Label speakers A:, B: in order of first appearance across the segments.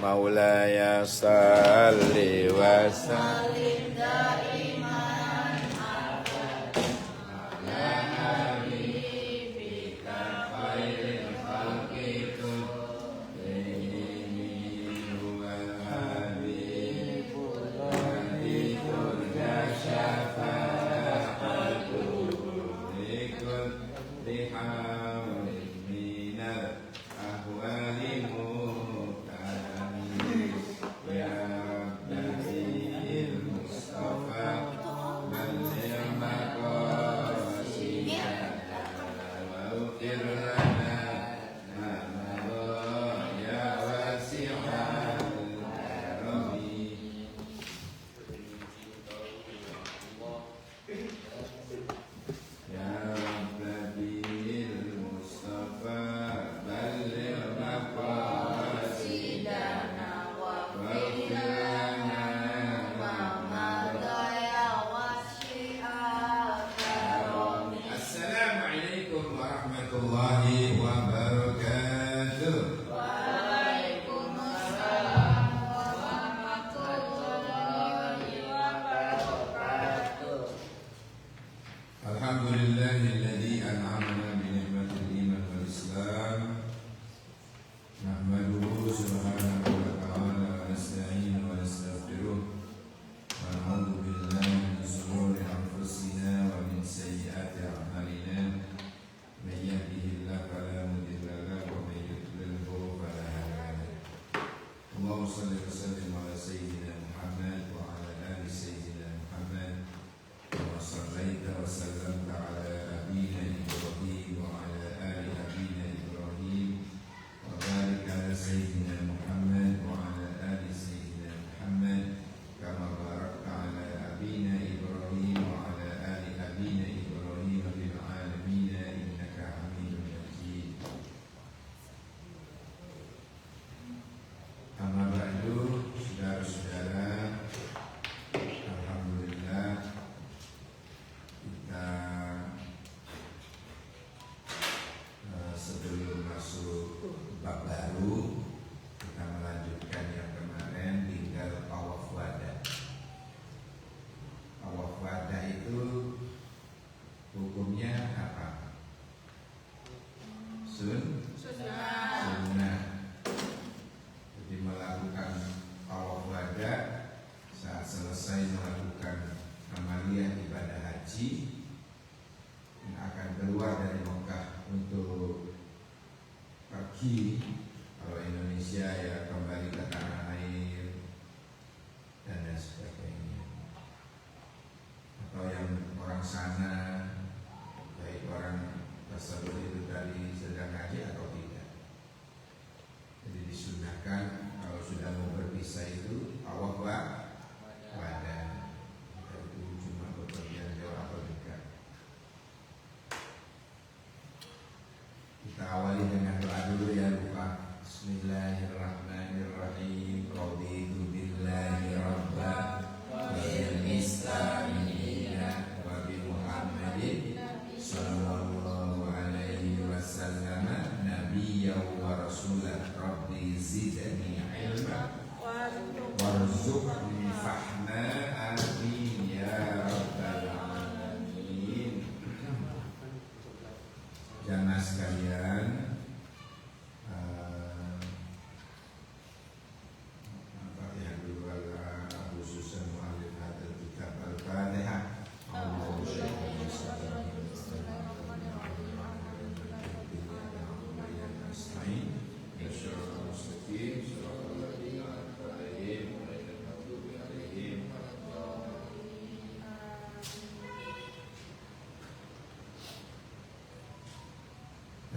A: مولاي صل وسلم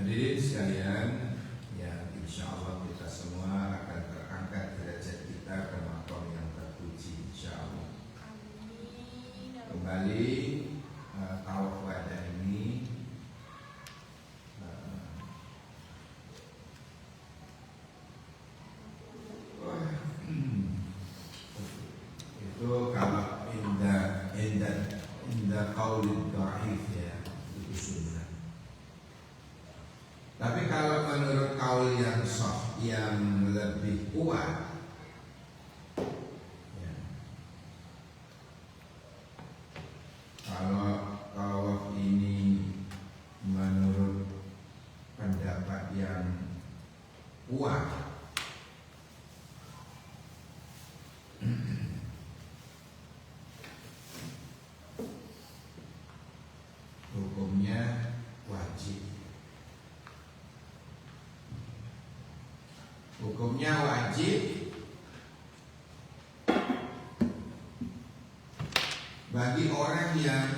B: Hadirin sekalian, yang insya Allah kita semua akan terangkat derajat kita ke maqam yang terpuji, insya Allah. Kembali tawaf wada ini itu kalau indah qaulid dhaif ya, itu sunnah. Tapi kalau menurut kaul yang sahih yang lebih kuat, ya. Kalau tawaf ini menurut pendapat yang kuat, hukumnya wajib. Hukumnya wajib bagi orang yang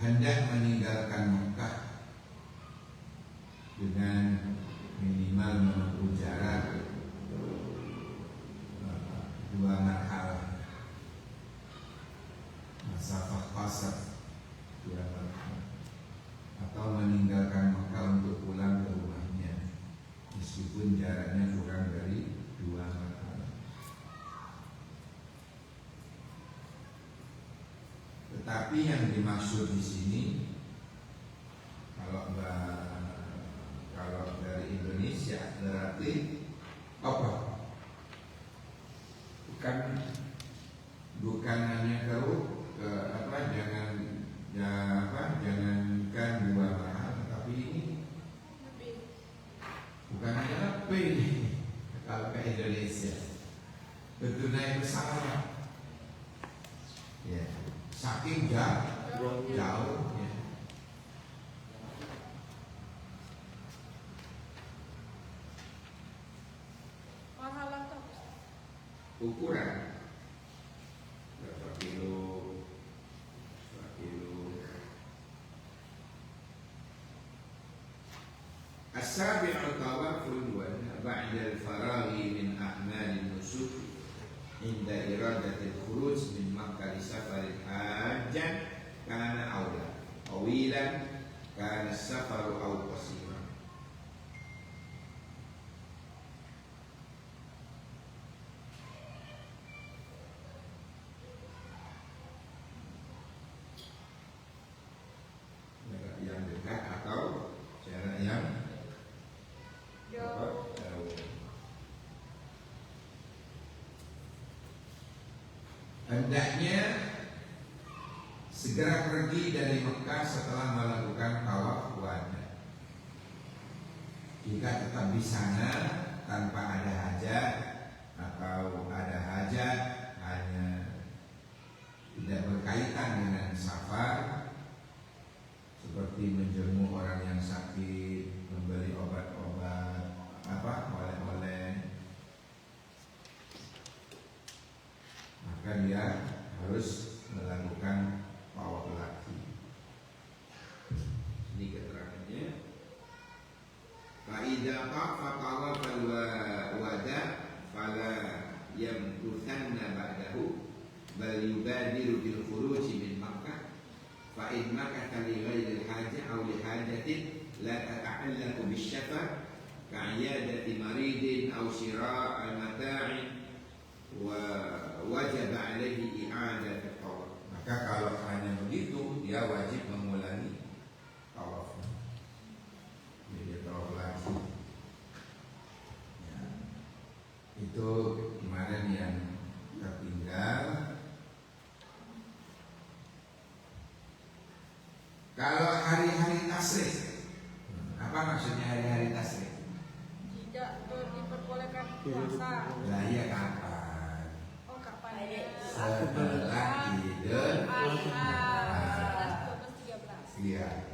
B: hendak meninggalkan Mekah dengan minimal menempuh jarak 2 marhalah, masafah qasar 2 marhalah, atau meninggalkan Mekah untuk pulang ke rumahnya meskipun jaraknya kurang dari 2 marhalah. Tetapi yang dimaksud di sini, kalau dari Indonesia berarti apa? Bukan hanya jangankan 2 mahal, tapi ini bukan hanya lebih. Kalau ke Indonesia betul naik pesawat, ya, saking jauh ya. Ukuran berapa kilo, As-sabi'u tawafun wa ba'da al-faraghi min a'mal an-nusuk inda iradati al-khuruj min Makkah li safarin hajjan kana awla tawilan kana as-safaru aw qasira. Yang dekat atau jarak yang jauh. Hendaknya segera pergi dari Mekah setelah melakukan tawaf wada. Jika tetap di sana tanpa ada hajat atau ada hajat hanya tidak berkaitan dengan safar, seperti menjenguk orang yang sakit, membeli obat-obat, oleh-oleh, maka dia harus melakukan tawaf lagi. Ini keterangannya. Fa'idha qafa tawafal wada fala yamkuthanna ba'dahu bal yubadiru bil khuruji min Makkah fa in makatha li ghairi al-hajah aw li hajatin la tata'allaqu bis-safar ka'iyadati maridin aw shira' al-mata'in wa wajib alaihi i'adat tawaf. Maka kalau hanya begitu, dia wajib mengulangi tawaf. Jadi tawaf lagi. Ya. Itu kemarin yang tertinggal. Kalau hari-hari tasrik, apa maksudnya hari-hari tasrik?
C: Tidak diperbolehkan puasa.
B: Lah iya kapan?
C: Oh kapan?
B: Setelah Idul Adha.
C: 11, 12, 13.
B: Iya,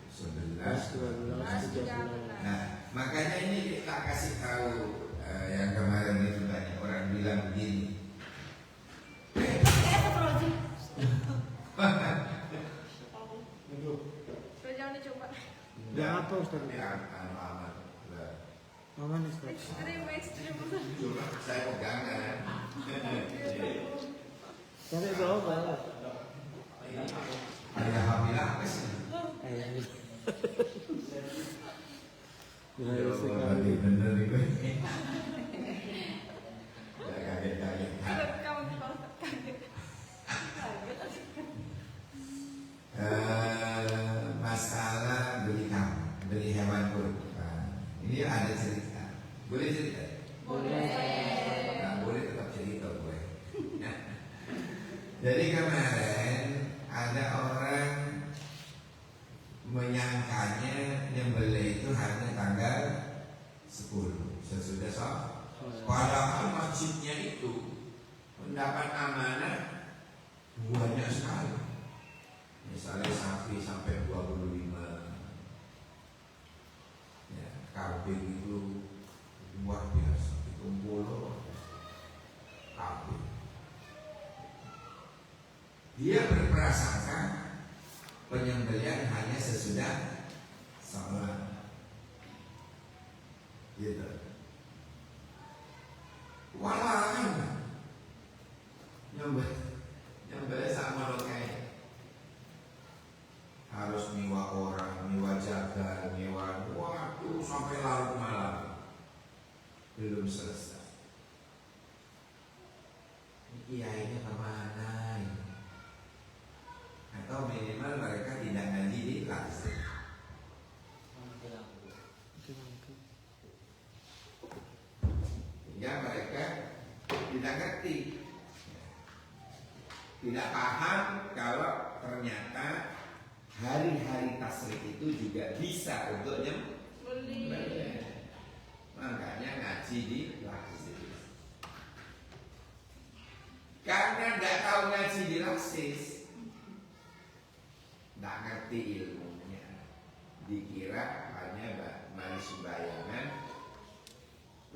B: 11, 12, 13. Nah, makanya ini kita kasih tahu yang kemarin itu banyak orang bilang begini.
C: Jangan dicoba.
B: Udah
D: apa Ustaz?
B: aman.
D: Aman Ustaz.
C: Ekstrim.
B: Cuma saya pegangan.
D: Cari berapa?
B: Ada hamil apa sih?
D: Ya, sekali.
B: Bener itu. Gak kaget-kaget.
C: Kamu kaget.
B: Masalah beli hewan kurban. Ini ada cerita. Boleh cerita?
C: Boleh.
B: Nggak boleh tetap cerita gue. Jadi kemarin ada orang menyangkanya nyembelih itu hanya tanggal 10 sesudah sholat. Padahal masjidnya itu mendapat amanah banyak sekali. Misalnya sapi sampai 25, ya, kambing itu luar biasa, dikumpul kambing. Dia berprasangka penyembelihan hanya sesudah sholat, gitu. Walau nyembelih sama lo kayak harus nyewa orang, nyewa jaga, nyewa waktu sampai larut malam belum selesai. Kiainya kemana ini? Atau minimal mereka tidak ngaji di langsung. Hingga mereka tidak ngerti, tidak paham kalau ternyata hari-hari tasrik itu juga bisa untuk nyembelih. Makanya ngaji di laksis. Karena tidak tahu ngaji di laksis, tidak ngerti ilmunya, dikira hanya mari sembayangan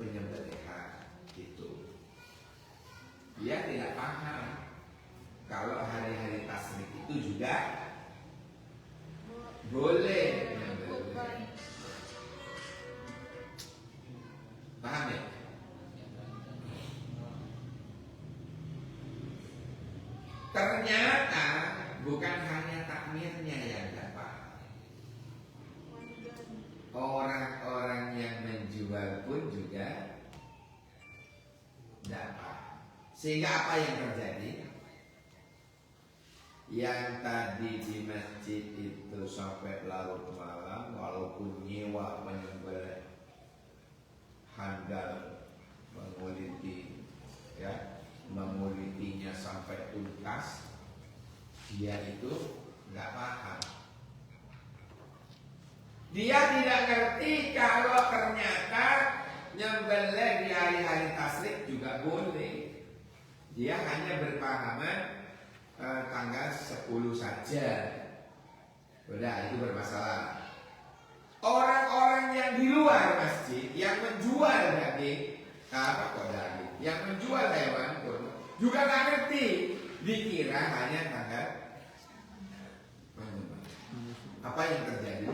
B: penyembelihan itu. Dia tidak paham kalau hari-hari tasrik itu juga boleh menyembelih. Paham ya? Ternyata bukan hanya takmirnya yang dapat. Orang-orang yang menjual pun juga dapat. Sehingga apa yang terjadi? Yang tadi di masjid itu sampai larut malam, walaupun nyewa penyembelih handal menguliti, ya, mengulitinya sampai tuntas, dia itu nggak paham. Dia tidak ngerti kalau ternyata nyembelih di hari-hari tasrik juga boleh. Dia hanya berpahaman tanggal 10 saja. Udah, itu bermasalah. Orang-orang yang di luar masjid yang menjual daging, yang menjual hewan pun juga nggak ngerti, dikira hanya tanggal menyembah. Apa yang terjadi?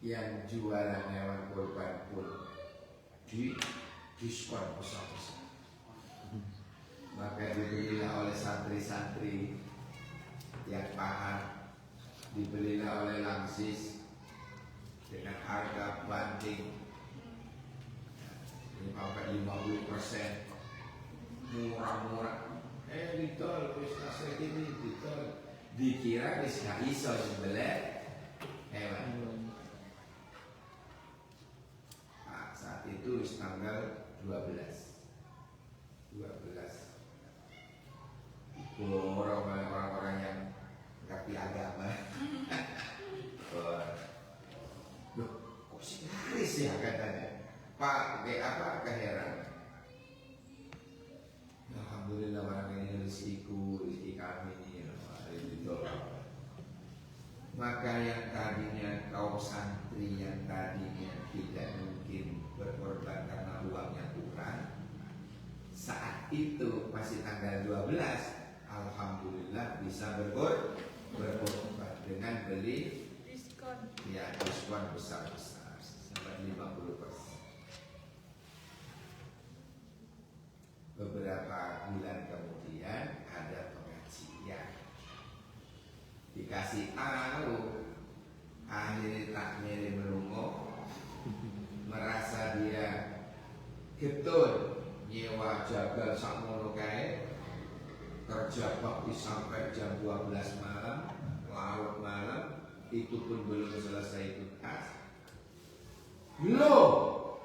B: Yang jualan hewan kurban pun di diskon besar-besar. Maka dibelilah oleh santri-santri yang paham, dibelilah oleh langsis dengan harga banding 50%, murah-murah. Ditol, wis tasrik ini ditol. Dikira wis gak iso nyembelih hewan. Nah, saat itu wis tanggal 12. Orang-orang yang ngerti agama. Loh, kok sih laris ya katanya? Pak, kayak apa? Keheran. Alhamdulillah barang ini rezeki kami ini. Maka yang tadinya kaum santri yang tadinya tidak mungkin berkorban karena uangnya kurang, saat itu masih tanggal 12, alhamdulillah bisa berkorban dengan beli
C: Diskon.
B: ya diskon besar-besar sampai 50%. Beberapa bulan kemudian ada pengajian, dikasih tahu, akhirnya takmir melungo, merasa dia getun nyewa jagal sakmono kae, kerja bakti sampai jam 12 malam, larut malam, itu pun belum selesai tuntas. Loh,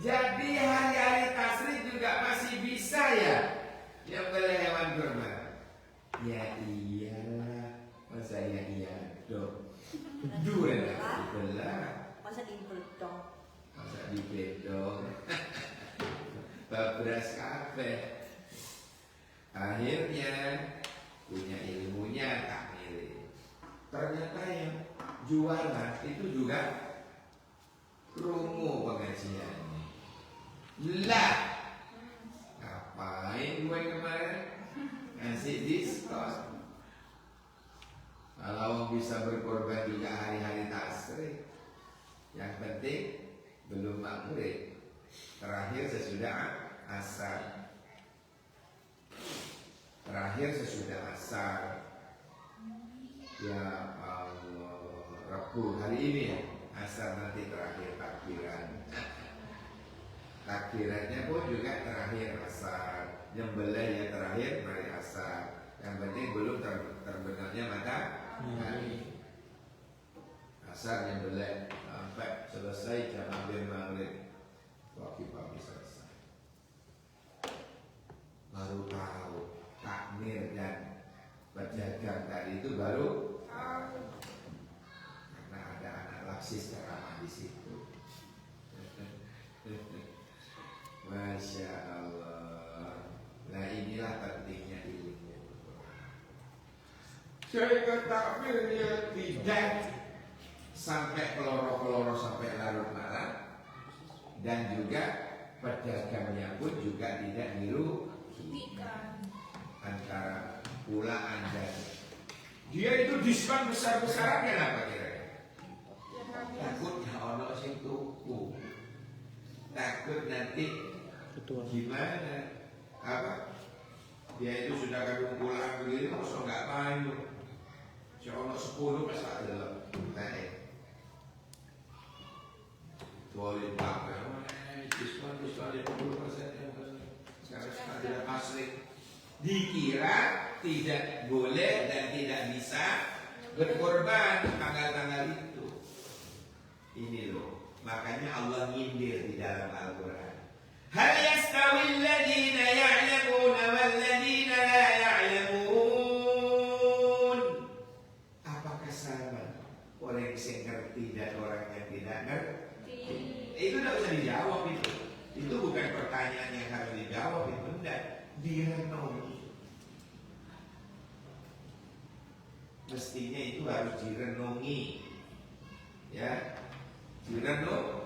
B: jadi hari-hari tasrik juga masih bisa ya yang beli hewan kurban? Ya iyalah, masa iya dong. Dua lah, belah.
C: Masa dibedong?
B: Masa dibedong. Babras kafe. Akhirnya punya ilmunya tak milih. Ternyata yang jualan itu juga promo pengajiannya. Lah, ngapain gue kemarin ngasih diskon? Kalau bisa berkorban juga hari-hari tasrik, yang penting belum maghrib, terakhir sesudah asar. Terakhir sesudah asar. Ya Allah, Rabu hari ini ya, asar nanti terakhir takbiran. Takbirannya pun juga terakhir asar. Nyembelih ya terakhir mari asar. Yang penting belum terbenarnya matahari. Asar nyembelih sampai selesai jam ambil maghrib. Waktu pagi selesai. Baru tahu takmir dan pedagang tadi itu baru tahu. Karena ada anak laksis ceramah di situ. Masya Allah. Nah inilah pentingnya ilmu. Saya takmirnya tidak sampai peloro-peloro sampai larut malam, dan juga pedagangnya pun juga tidak dirugikan. Antara pulaan dan dia itu diskon besar-besaran kenapa kira-kira? Takutnya ono sing tuku. Takut nanti gimana? Apa? Dia itu sudah kadung pulang begini, masa nggak payu? Si ono 10 pas tak ada naik. Tualin pakai, diskon 50%. Sekarang tidak asli. Dikira tidak boleh dan tidak bisa berkorban tanggal-tanggal itu. Ini loh, makanya Allah nyindir di dalam Al-Quran. Hal yastawi alladhina ya'lamuna walladhina la ya'lamun. Apakah sama orang yang ngerti dan orang yang tidak ngerti? Itu tidak usah dijawab itu. Itu bukan pertanyaan yang harus dijawab, itu tidak direnungi. Mestinya itu harus direnungi, ya, direnungi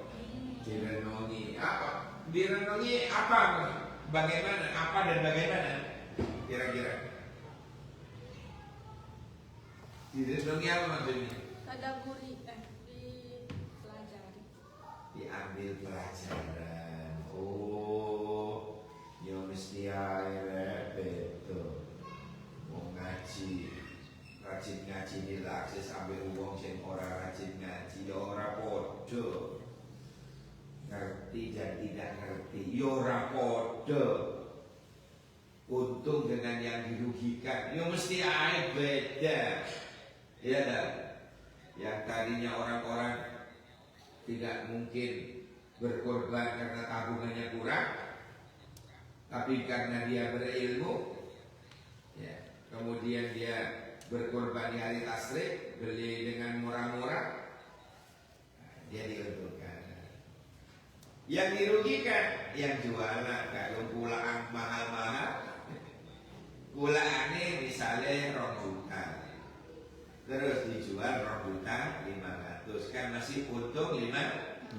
B: apa? Direnungi apa? Bagaimana? Apa dan bagaimana? Kira-kira direnungi apa maksudnya?
C: Tadaburi, dipelajari.
B: Diambil pelajaran. Oh, ya mesti air betul. Mau ngaji. Rajin ngaji dilaksis ambil uang sing ora rajin ngaji ya ora podo. Ngerti dan tidak ngerti ya ora podo. Untung dengan yang dirugikan ya mesti ae beda. Ya dah. Yang tadinya orang-orang tidak mungkin berkorban karena tabungannya kurang, tapi karena dia berilmu, ya, kemudian dia berkorban di hari tasrik, beli dengan murah-murah, dia diuntungkan. Yang dirugikan, yang jualan kalau pulaan mahal-mahal, pulaannya misalnya 2 juta, terus dijual 2 juta 500, kan masih untung 500.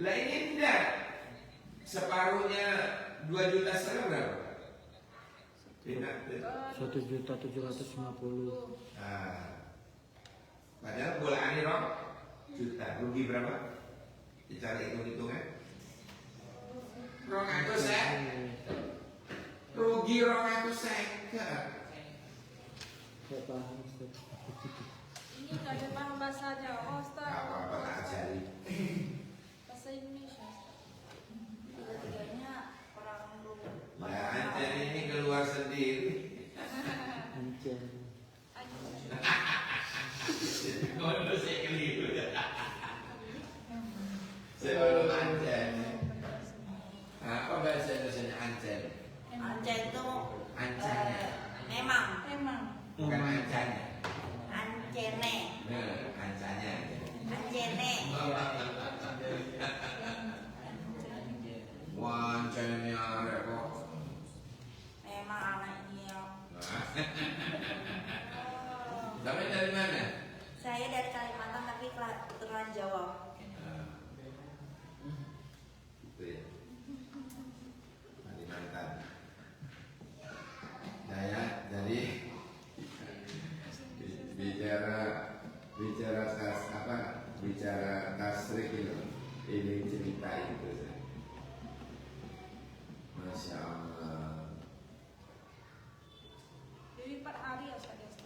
B: Lah ini enggak, separuhnya 2,5 juta berapa?
D: 1.750.000.
B: Nah, padahal bulaannya 2 juta, rugi berapa? Dicari hitung-hitungan. 200 ya? Rugi 200 ya?
D: Saya paham, Ustaz.
C: Ini nggak ada paham bahasa Jawa, Ustaz.
B: Gak apa-apa, tak ajari.
C: Bahasa Indonesia. Tiga-tiganya orang dulu.
B: Ya, anjir ini keluar sendiri.
D: Anjir.
C: Anjir.
B: Ngono sih keliru ya.
E: Anca itu
B: Ancanya.
E: memang
B: Bukan ancanya.
E: ancene,
B: Ancanya.
E: ancene.
B: Wancanya arek kok.
E: Memang anaknya.
B: Sampai dari mana?
E: Saya dari Kalimantan tapi keturunan Jawa.
B: Gitu ya. Kalimantan. Nah ya, jadi bicara tasrik itu, ini cerita itu. Masya Allah.
C: Jadi per hari ya Ustaz.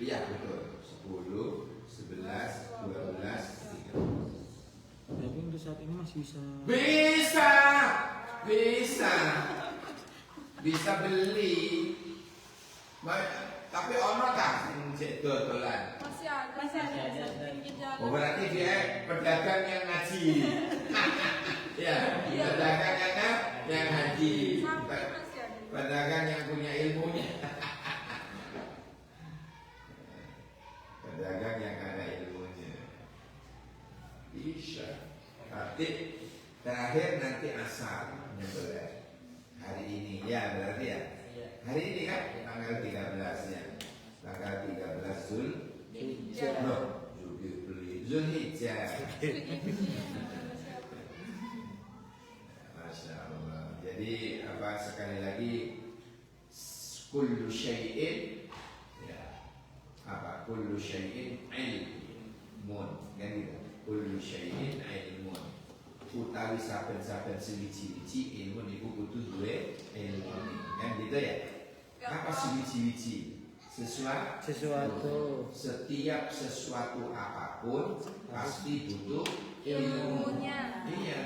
B: Iya betul. 10, 11, 12, 13.
D: Tapi untuk saat ini masih
B: Bisa, bisa beli. Tapi ono tak sing cek dodolan.
C: Masih ada Ustaz. Pinggir jalan.
B: Oh berarti dia pedagang yang ngaji. Ya, pedagang yang ngaji.
C: Sampai masih ada.
B: Pedagang yang punya ilmunya. Pedagang yang ada ilmunya. Bisa. Tapi terakhir nanti asar nyembelih. Hari ini ya berarti ya. Hari ini kan tanggal 13 ya. Tanggal 13
C: Hijjah.
B: Zulhijjah. Masya Allah. Jadi apa sekali lagi kullu syai'in ya. Apa kullu syai'in ilmun kan gitu. Kullu syai'in ilmun. Utawi saben-saben sewiji-wiji ilmu niku kudu duwe ilmu kan gitu ya. Apa sewiji-wiji?
D: sesuatu.
B: Setiap sesuatu apapun pasti butuh ilmunya. Iya.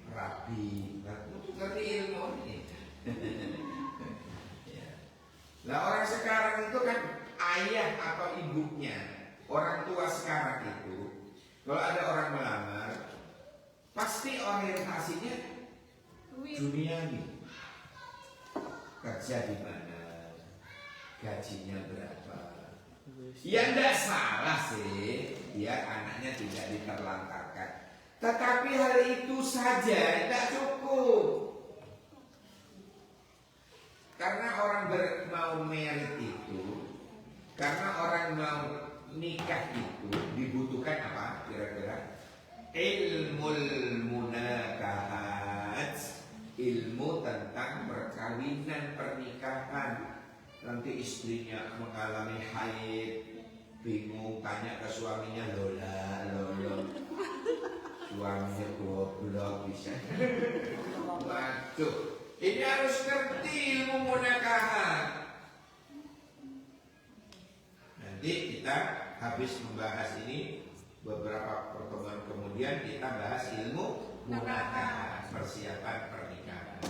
B: Rabi, ngerti ilmu ini. Ya. Nah orang sekarang itu kan ayah atau ibunya, orang tua sekarang itu, kalau ada orang melamar, pasti orientasinya duniawi. Kerja di mana, gajinya berapa. Ya enggak salah sih, biar anaknya tidak diterlantarkan. Tetapi hal itu saja tidak cukup. Karena orang mau merit itu, karena orang mau nikah itu dibutuhkan apa kira-kira? Ilmul munakahat, ilmu tentang perkawinan pernikahan. Nanti istrinya mengalami haid, bingung tanya ke suaminya lola. Suaminya goblok bisa. Waduh, ini harus ngerti ilmu munakahat. Nanti kita habis membahas ini, beberapa pertemuan kemudian kita bahas ilmu munakahat, persiapan pernikahan.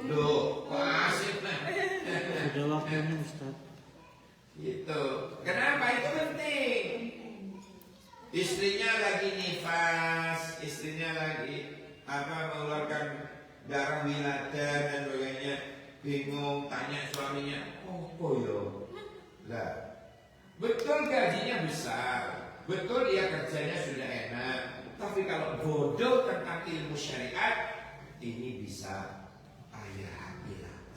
B: Loh, kok asik nah?
D: Sudah waktunya Ustaz.
B: Itu. Kenapa itu penting? Istrinya lagi nifas, istrinya lagi mengeluarkan darah wilada dan sebagainya, bingung tanya suaminya, "Oh yo?" Lah, betul gajinya besar, betul dia kerjanya sudah enak, tapi kalau bodoh tentang ilmu syariat, ini bisa ayah bilang.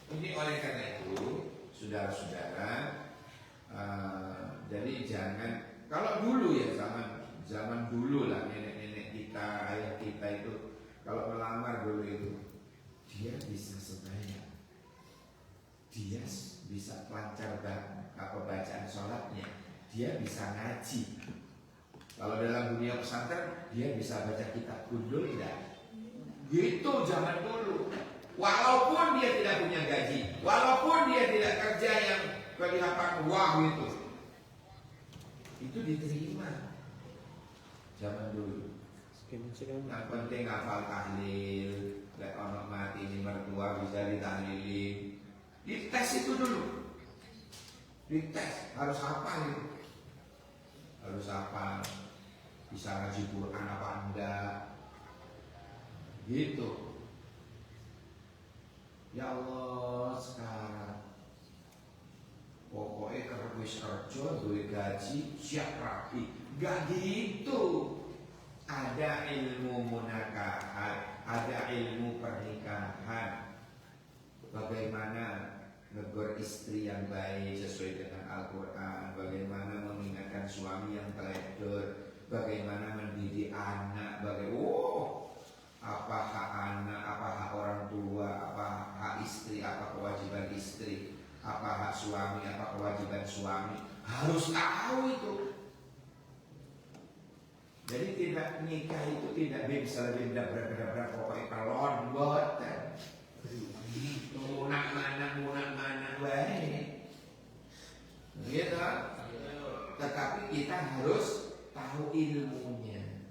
B: Ini oleh karena itu, saudara-saudara, jadi jangan, kalau dulu ya zaman dulu lah, nenek-nenek kita, ayah kita itu kalau melamar dulu itu dia bisa sembahyang, dia bisa lancar bacaan sholatnya, dia bisa ngaji. Kalau dalam dunia pesantren dia bisa baca kitab gundul enggak? Gitu zaman dulu. Walaupun dia tidak punya gaji, walaupun dia tidak kerja yang kelihatan wah itu diterima zaman dulu. Yang penting hafal tahlil, lek ono mati ini mertua bisa ditahlilin. Dites itu dulu. Dites harus hafal itu. Harus hafal. bisa ngaji Quran apa enggak, gitu. Ya Allah, sekarang pokoknya kerja wis kerja, duwe gaji, siap rapi. Gak gitu. Ada ilmu munakahat, ada ilmu pernikahan. Bagaimana negur istri yang baik sesuai dengan Al-Quran, bagaimana mengingatkan suami yang teledor, bagaimana mendidik anak, apa hak anak, apa hak orang tua, apa hak istri, apa kewajiban istri, apa hak suami, apa kewajiban suami, harus tahu itu. Jadi tidak nikah itu tidak bisa lebih dabrak pokoknya kalon boten. Munak mana baik, gitu. Tetapi kita harus tahu ilmunya,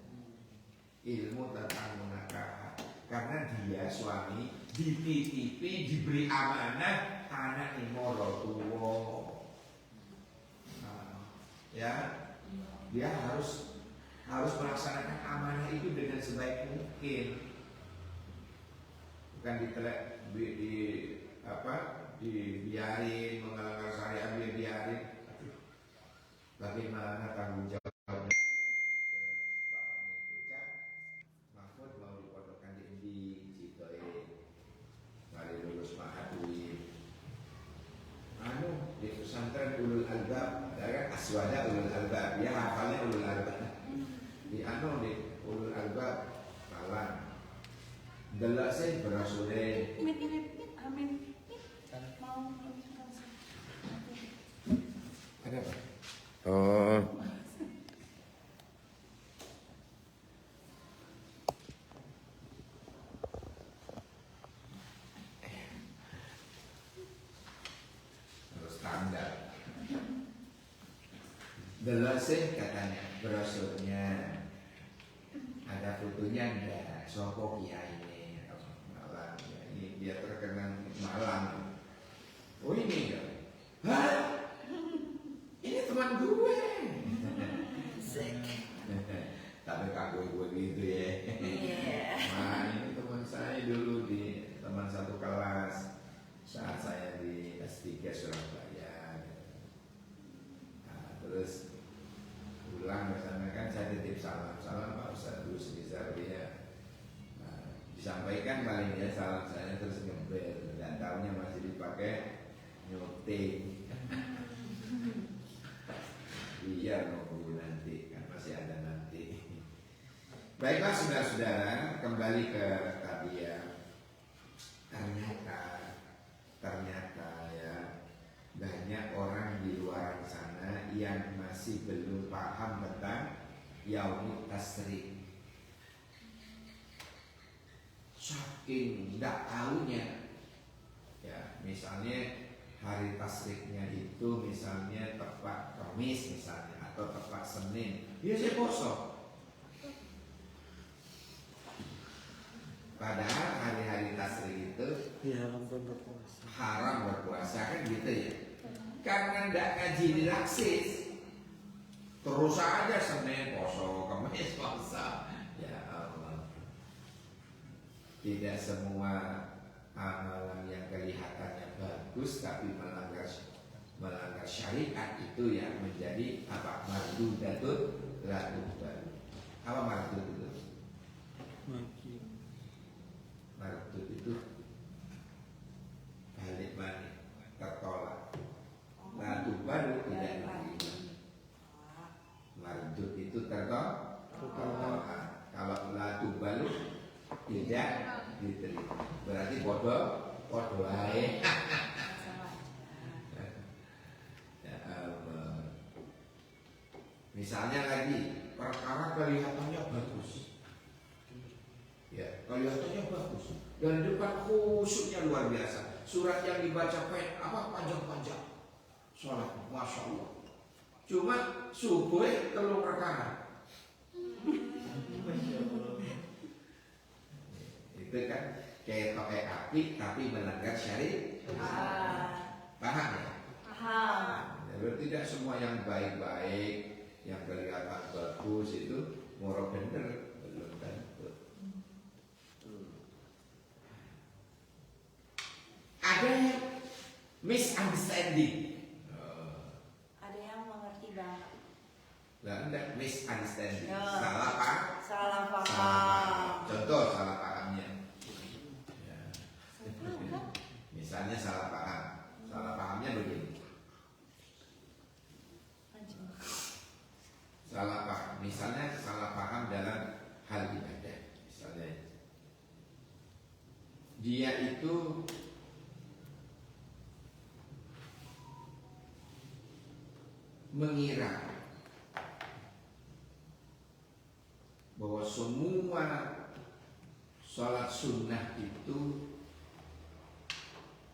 B: ilmu tentang munakahat. Karena dia suami dititipi, diberi amanah anak imoro tua, ya, dia harus melaksanakan amanah itu dengan sebaik mungkin, bukan dibiarin mengalahkan syariat, biarin. Bagaimana tanggung jawabnya ke bapaknya itu kan? Mahfud mau dipondokkan di Citoe, mari lulus Mahadwi. Di pesantren Ulul Albab, ada kan Aswada Ulul Albab, ya hafalnya Ulul Albab. Di Ulul Albab Malang. Delok sih berasure.
C: Amin. Mau
B: Ada apa?
A: Oh,
B: Harus standar. Delok sih katanya brosurnya. Ada fotonya enggak? Sopo kiai ini Malang. Ya, ini dia terkenal Malang. Oh ini ya. Hah? Ini teman gue. Tapi kagak gue gitu ya. Nah ini teman saya dulu teman satu kelas saat saya di S3 Surabaya. Nah, terus pulang bersama kan saya titip salam Pak Ustaz dulu sebisa dia. Nah, disampaikan paling dia salam saya terus ngebel dan tahunya masih dipakai nyoting. Iya nunggu nanti kan masih ada nanti. Baiklah saudara-saudara, kembali ke tadi ya. Ternyata ya banyak orang di luar sana yang masih belum paham tentang Yaumut Tasrik. Saking tidak tahunya, ya misalnya hari tasriknya itu misalnya tepat Kamis misalnya atau tepat Senin, biasanya poso. Padahal hari-hari tasrik itu haram berpuasa kan gitu ya. Karena tidak ngaji dilaksis, terus aja Senin poso, Kamis poso. Ya Allah, tidak semua amalan yang kelihatannya bagus tapi melanggar syariat itu yang menjadi apa? Mardudatun la tuqbal. Apa mardud itu? Mardud itu balik balik, tertolak. La tuqbal tidak diterima. Mardud itu tertolak. Kalau la tuqbal tidak diterima, berarti bodoh ae. Ya Allah. Misalnya lagi perkara kelihatannya bagus, ya kelihatannya bagus dan depan khusyuknya luar biasa. Surat yang dibaca panjang-panjang, sholat masya Allah. Cuma subuh telung rakaat. Itu kan kayak pakai api tapi melanggar syariat. Paham ya?
E: Paham.
B: Ya, berarti tidak semua yang baik-baik, yang kelihatan bagus itu murah bener belum tentu. Ada yang misunderstanding.
E: Ada yang mengerti banget.
B: Lah enggak misunderstanding.
E: Ya.
B: Salah paham.
E: Salah
B: Salah paham.
E: paham.
B: Contoh salah pahamnya. Ya.
E: Salah.
B: Misalnya salah paham. Salah pahamnya begini. Salah paham. Misalnya salah paham dalam hal ibadah. Misalnya dia itu mengira bahwa semua sholat sunnah itu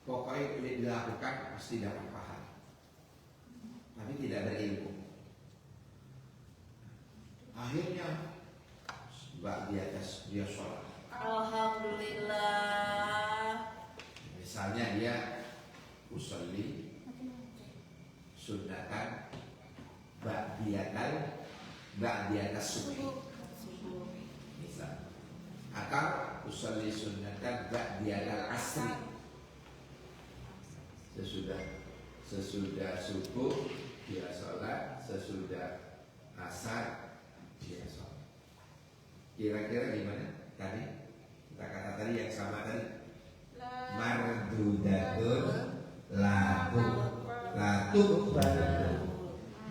B: pokoknya dilakukan pasti dapat pahala, tapi tidak ada ilmu. Akhirnya di atas dia sholat.
E: Alhamdulillah.
B: Misalnya dia usolli sunnatan ba'diyatas subuh. Misal. Atau usolli sunnatan ba'diyatal asri. Sesudah subuh dia sholat, sesudah asar dia sholat. Kira-kira gimana tadi? Kata-kata tadi yang sama tadi. Mardudatun latuk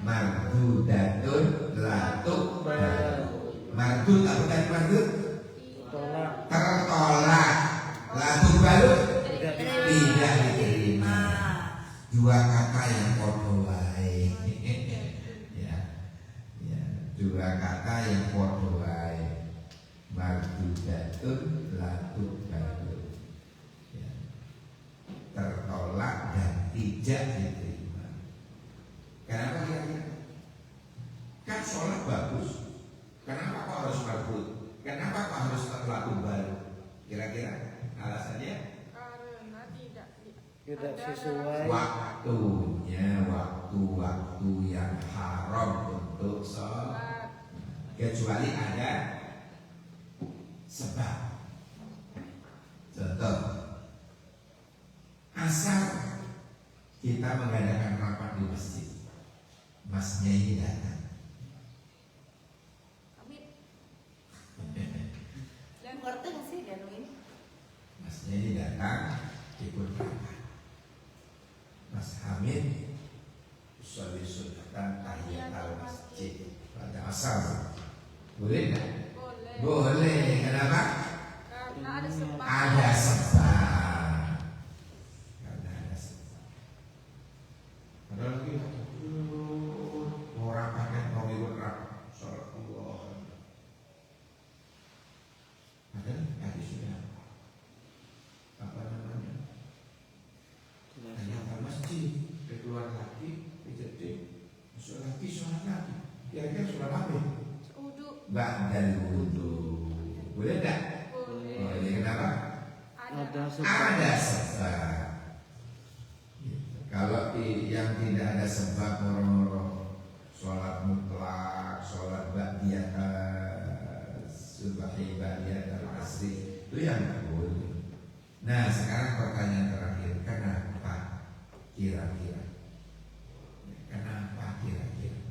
B: mardudatun latuk mardud apa tadi mardud?
D: Tolak.
B: Tertolak. Latuk baru tidak diterima. Dua kata yang podo wae. Ya. Ya, dua kata yang podo wae. Mardudatun latuk baru. Ya. Tertolak dan tidak diterima. Kenapa kira-kira? Kan sholat bagus. Kenapa kok harus mardud? Kenapa kok harus latuk baru? Kira-kira alasannya?
C: Karena
D: Tidak sesuai.
B: Waktunya waktu yang haram untuk sholat, kecuali ada sebab. Contoh, asal kita mengadakan rapat di masjid, masnya ini datang.
C: Amin.
E: Ngerti nggak sih Danwin?
B: Masnya ini datang ikut rapat. Mas Hamid usolli sunnatan tahiyatul masjid pada asar. Boleh nggak?
C: Boleh.
B: Boleh. Kenapa?
C: Karena ada sebab.
B: Ada sebab. Karena ada sebab. Padahal kita mau rapatnya mau ikut rapat sholat Allah. Padahal tadi sudah apa namanya? Hanya masjid, keluar lagi, jadi masuk lagi, sholat lagi. Kira-kira sholat apa?
C: Uduk.
B: Ba'dal wudu. Boleh tak?
C: Boleh.
B: Oh, ini kenapa?
D: Ada sebab.
B: Ada sebab. Kalau yang tidak ada sebab moro-moro sholat mutlak, sholat ba'diyah subahi ba'diyah al-asri itu yang tidak boleh. Nah sekarang pertanyaan terakhir, kenapa kira-kira? Kenapa kira-kira?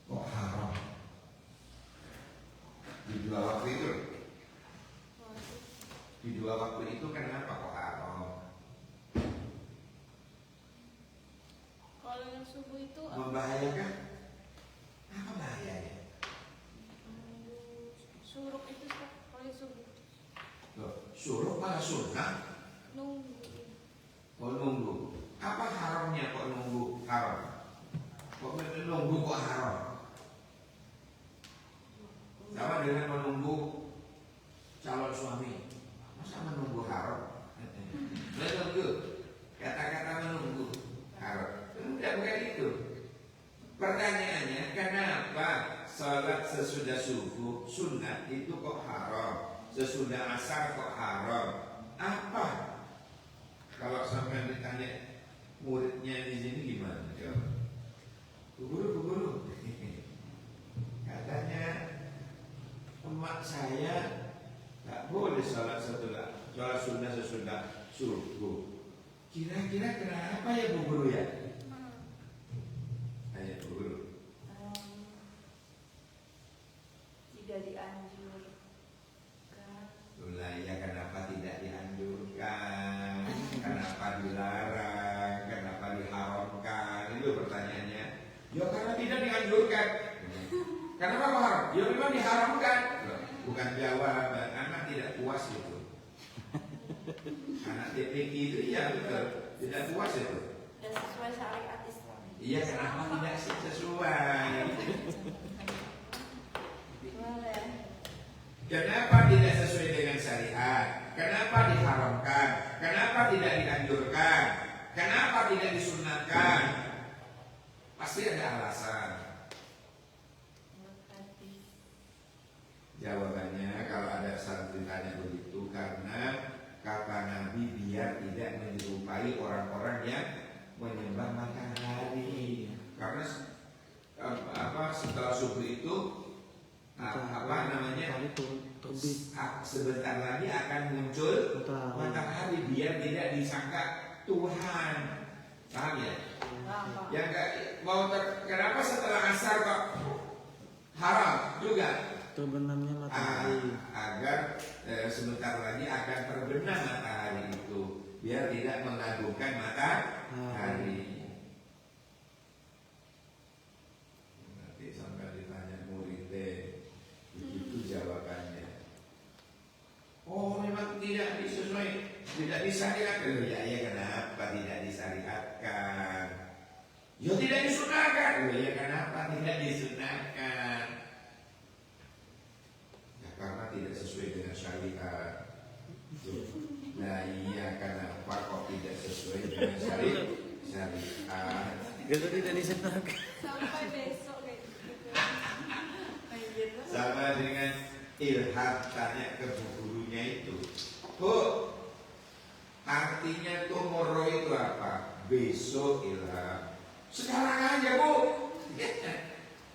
B: Kok haram? Di dua waktu itu, di dua waktu itu kenapa kok haram?
C: Kalau yang subuh itu
B: Membahayakan? Apa bahayanya?
C: suruk itu kalau yang subuh
B: Loh, suruh malah sunnah.
C: nunggu.
B: Kok nunggu? Apa haramnya kok nunggu haram? Kok nunggu kok haram? Sama dengan menunggu calon suami. Masa menunggu haram? Menunggu. Kata-kata menunggu haram. Tidak bukan itu. Pertanyaannya, kenapa salat sesudah subuh sunat itu kok haram? Sesudah asar kok haram? Apa? Kalau sampai ditanya muridnya di sini gimana? Jawab. Guru. Katanya mak saya tak boleh sholat sunnah sesudah subuh. Kira-kira kenapa ya Bu Guru ya? Ayo Bu Guru.
E: Tidak dianjurkan.
B: Itulah ya kenapa tidak dianjurkan, kenapa dilarang, kenapa diharamkan, itu pertanyaannya. Ya karena tidak dianjurkan. Kenapa kok haram? Ya memang diharamkan. Loh, bukan jawaban, anak tidak puas itu. Anak TPQ itu iya betul, tidak puas itu.
E: Dan sesuai syariat Islam.
B: Iya kenapa tidak sesuai?
E: Boleh.
B: Kenapa tidak sesuai dengan syariat? Kenapa diharamkan? Kenapa tidak dianjurkan? Kenapa tidak disunatkan? Pasti ada alasan. Jawabannya kalau ada santri tanya begitu karena kata Nabi biar tidak menyerupai orang-orang yang menyembah matahari. Karena setelah subuh itu sebentar lagi akan muncul matahari biar tidak disangka Tuhan. Paham ya? Yang kenapa setelah asar kok haram juga?
D: Terbenamnya matahari.
B: Agar sebentar lagi akan terbenam matahari itu biar tidak mengagungkan matahari. Nanti sampai ditanya muridnya, itu jawabannya. Oh memang tidak disesuai, tidak disyariatkan. Ya kenapa tidak disyariatkan? Ya tidak disunahkan. Ya kenapa tidak disunahkan? Karena tidak sesuai dengan syariat. Nah iya kenapa kok tidak sesuai dengan syariat?
D: Itu tidak disenangkan.
C: Sampai besok kayak gitu.
B: Sama dengan ilham tanya ke bu gurunya itu. Bu, artinya tomorrow itu apa? Besok ilham. Sekarang aja Bu.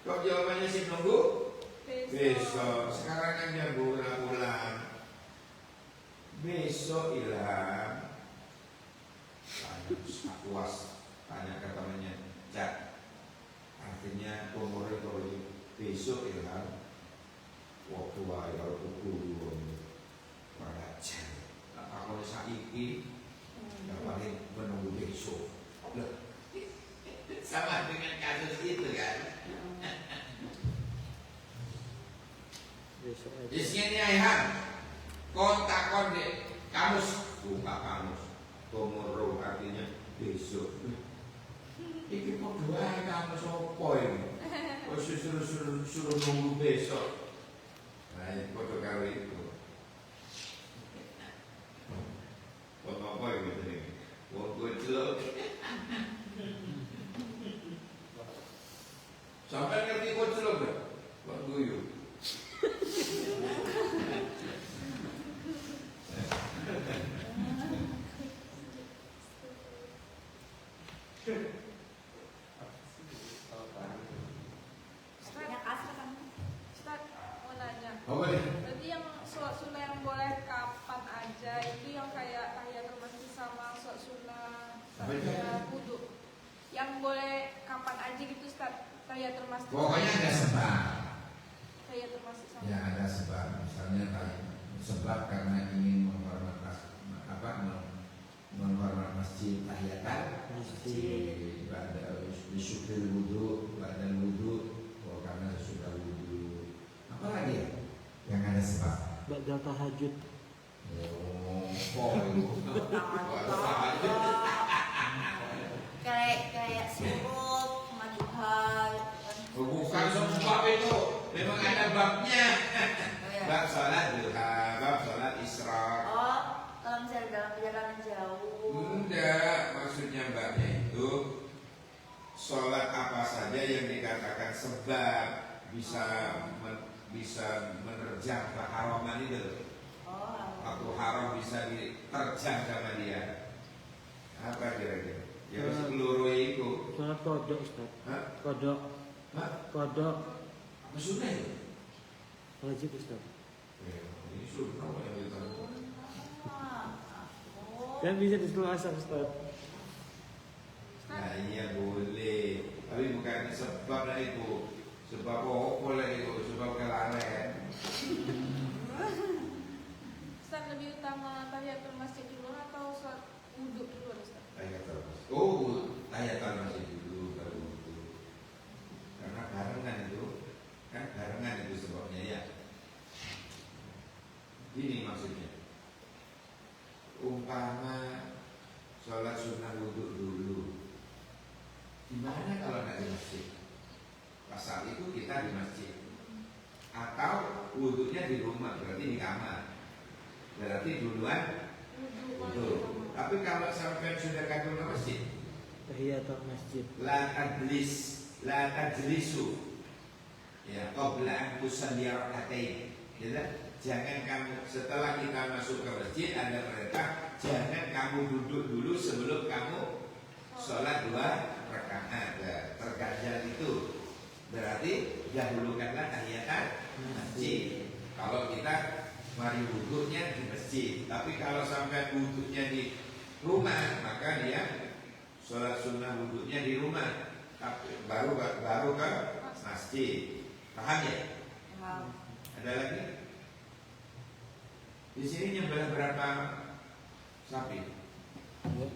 B: Kok jawabannya sih nunggu? Besok, sekarang aja Bu, pulang. Besok ilham. Tanya puas, tanya ke temannya, Cak. Artinya umur itu besok ilham. Waktu wae kalau guru pada jam. Kalau saiki, yang paling menunggu besok. Sama dengan kasus itu kan. Isinya ini ayah kontak konde kamus buka kamus tomorrow artinya besok. Iki kok dua kamus apa ini? Kok suruh nunggu besok. Nah ini foto karo itu. Foto apa itu nih? Foto jelek. Sampai ngerti foto jelek gak? Foto guyu.
C: Berarti yang sholat sunnah yang boleh kapan aja itu yang kayak tahiyatul masjid sama sholat sunnah tahiyat wudu. Yang boleh kapan aja gitu Ustaz tahiyatul masjid.
B: Pokoknya ada sebab.
C: Tahiyatul masjid sama.
B: Ya ada sebab. Misalnya sebab karena ingin menghormat masjid tahiyatan masjid pada disyukur wudu pada wudu karena sudah wudu. Apa lagi ya? Yang ada sebab.
D: Ba'da tahajud.
E: Kayak subuh, madhab.
B: Bukan sebab itu, memang ada babnya. Bab sholat duha, bab sholat isra.
E: Oh, kalau misalnya dalam perjalanan jauh.
B: Enggak, maksudnya babnya itu sholat apa saja yang dikatakan sebab bisa menerjang keharaman itu. Waktu haram bisa diterjang sama dia. Apa kira-kira? Ya seluruh itu.
D: Sholat kodok Ustaz.
B: Hah?
D: Kodok.
B: Hah?
D: Kodok.
B: Maksudnya itu?
D: Wajib Ustaz.
B: Ini sunnah yang kita.
D: Kan bisa disuruh asar Ustaz.
B: Nah iya boleh, tapi bukan sebab lah itu. Sebab apa lah itu? Sebab kelaren.
C: Ustaz, lebih utama tahiyatul masjid dulu atau sholat wudhu dulu Ustaz?
B: Tahiyatul masjid. Oh, tahiyatul masjid dulu baru wudu. Karena barengan itu, kan barengan itu sebabnya ya. Ini maksudnya. Umpama sholat sunnah wudhu dulu. Gimana kalau nggak di masjid? Pasal itu kita di masjid. Atau wudhunya di rumah, berarti di kamar. Berarti duluan wudhu. Tapi kalau sampai sudah kadung ke masjid,
D: Tahiyatul masjid.
B: la tajlisu. Ya, qabla an tusalli rak'atain. Jangan kamu setelah kita masuk ke masjid ada perintah jangan kamu duduk dulu sebelum kamu sholat 2 rakaat. Terganjal itu berarti dahulukanlah tahiyatul masjid. Kalau kita mari wudhunya di masjid, tapi kalau sampai wudhunya di rumah maka dia sholat sunnah wudhunya di rumah, tapi baru ke masjid. Paham ya? Ada lagi? Di sini nyembelih berapa sapi?
D: Ya.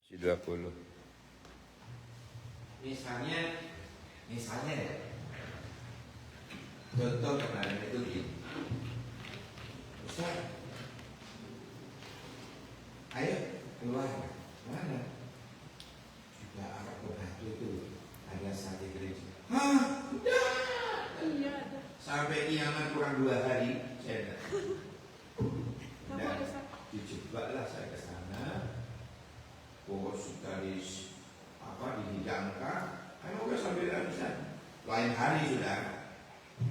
A: Si 20.
B: Misalnya ya, contoh kemarin itu gini, Ustaz, ayo keluar, mana? Juga arah ke batu itu ada sate gereja. Hah?
C: Iya ada.
B: Sampai kiamat kurang 2 hari, saya dah.
C: Kenapa Ustaz?
B: Dijebaklah saya ke sana. Oh, sudah dihidangkan, kan udah sambil bisa. Lain hari sudah,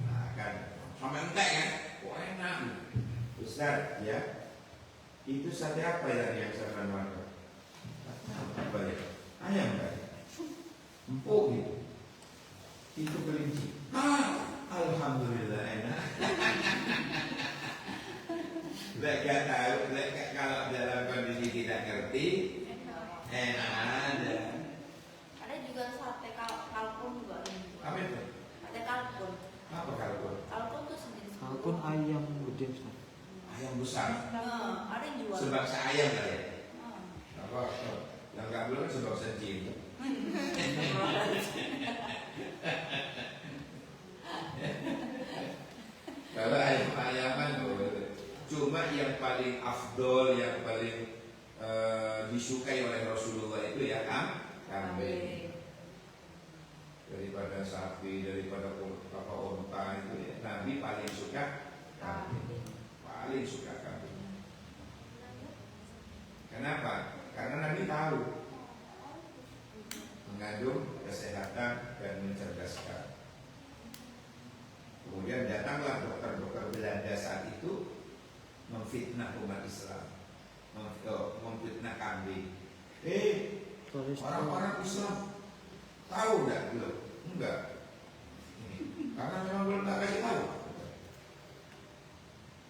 B: nah, kan sampai entek kan, kok enak. Ustaz, ya, itu sate apa yang saya warga? Apa ya? Ayam kan? Empuk gitu. Itu kelinci. Alhamdulillah enak. Gak tahu, kalau dalam kondisi tidak ngerti, enak ada.
E: Ada juga sate kalkun juga ada.
B: Apa itu?
E: Sate kalkun.
B: Apa kalkun?
E: Kalkun tuh sejenis
D: Kalkun ayam gede Ustaz.
B: Ayam besar.
E: Nah, ada yang jual.
B: Sebab ayam kali ya.
E: Nah.
B: Apa? Yang nggak boleh sebab sencing. Kalau ayam-ayaman boleh. Cuma yang paling afdol, yang paling disukai oleh Rasulullah itu ya kambing. Daripada sapi, daripada unta itu ya. Nabi paling suka kambing. Paling suka kambing. Kenapa? Karena Nabi tahu mengandung kesehatan dan mencerdaskan. Kemudian datanglah dokter-dokter Belanda saat itu memfitnah umat Islam, memfitnah kambing. Orang-orang Islam tahu enggak belum? Enggak. Karena memang belum tak kasih tahu.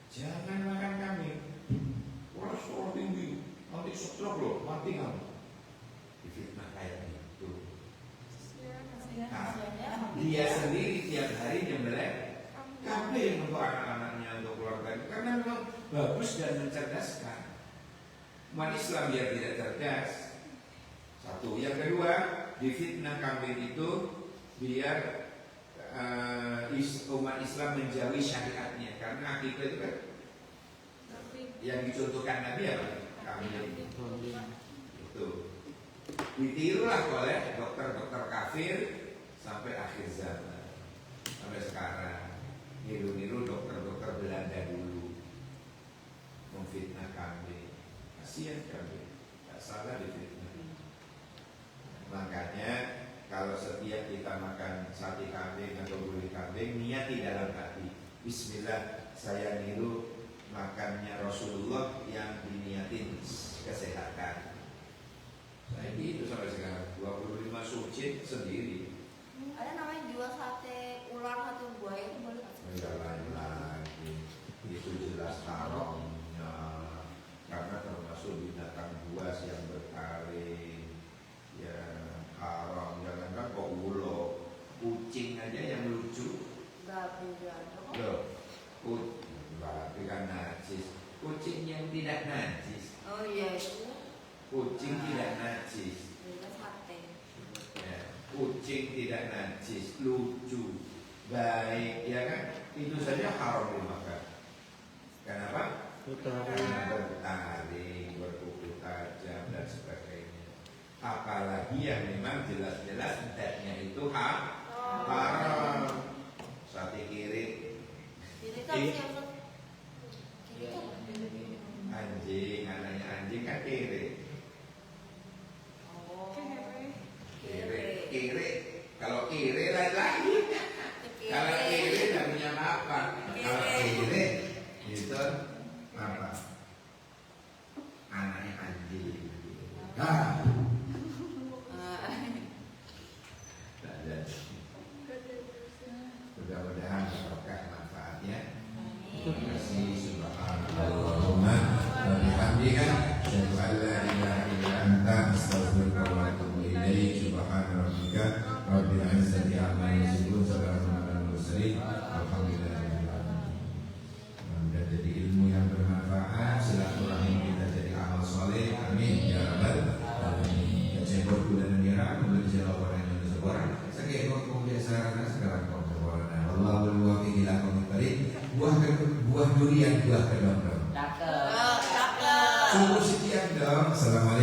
B: Jangan makan kambing. Kolesterol tinggi, nanti stroke loh, mati kamu. Difitnah kayak gitu. Nah, dia sendiri tiap hari nyembelih kambing untuk anak-anaknya, untuk keluarganya, karena memang bagus dan mencerdaskan. Umat Islam biar tidak cerdas. Satu, yang kedua, difitnah kambing itu biar umat Islam menjauhi syariatnya, karena akikah itu kan yang dicontohkan Nabi apa? Kambing. Itu ditirulah oleh dokter-dokter kafir sampai akhir zaman, sampai sekarang. Niru-niru dokter-dokter Belanda dulu memfitnah kambing. Kasihan kambing, tak salah difitnah. Makanya kalau setiap kita makan sate kambing atau gulai kambing, niat di dalam hati, Bismillah, saya niru makannya Rasulullah yang diniatin kesehatan. Saya itu sampai sekarang 25 suci sendiri.
E: Ada namanya jual sate ular atau buaya itu boleh?
B: Enggak lain lagi. Itu jelas haramnya, karena termasuk binatang buas yang bertaring. Ya haram. Jangankan kok ulo, kucing aja yang lucu.
E: Babi ada.
B: Loh, babi kan najis. Kucing yang tidak najis.
E: Oh iya itu.
B: Kucing tidak najis.
E: Itu sate.
B: Ya, kucing tidak najis, lucu, baik, ya kan? Itu saja haram dimakan. Kenapa? Karena bertaring, berkuku tajam dan sebagainya. Apalagi yang memang jelas-jelas enteknya itu haram. Sate kiri.
E: Kiri kan siapa? Kiri kan?
B: Anjing, anaknya anjing kan kiri.
E: Oh.
B: Kiri. Kalau kiri lagi. Kalau kiri tidak punya apa. Kalau kiri itu apa? Anaknya anjing. Nah. Mudah-mudahan berkah manfaatnya. Terima kasih. Subhanallahumma wa bihamdika asyhadu an la ilaha illa anta astaghfiruka wa atubu ilaik. Subhana rabbika rabbil izzati amma yasifun, salamun alal mursalin, walhamdulillahirabbil alamin. Semoga jadi ilmu yang bermanfaat, silaturahim kita jadi amal soleh. Amin ya rabbal alamin. Ya cebor bulan nira memberi jalan orang yang seorang. Sekian waktu biasa sekarang kau berwarna. Wallahu muwaffiq ila aqwamit thariq. Buah durian, buah kedondong.
E: Cakep.
B: Cukup sekian dong. Assalamualaikum.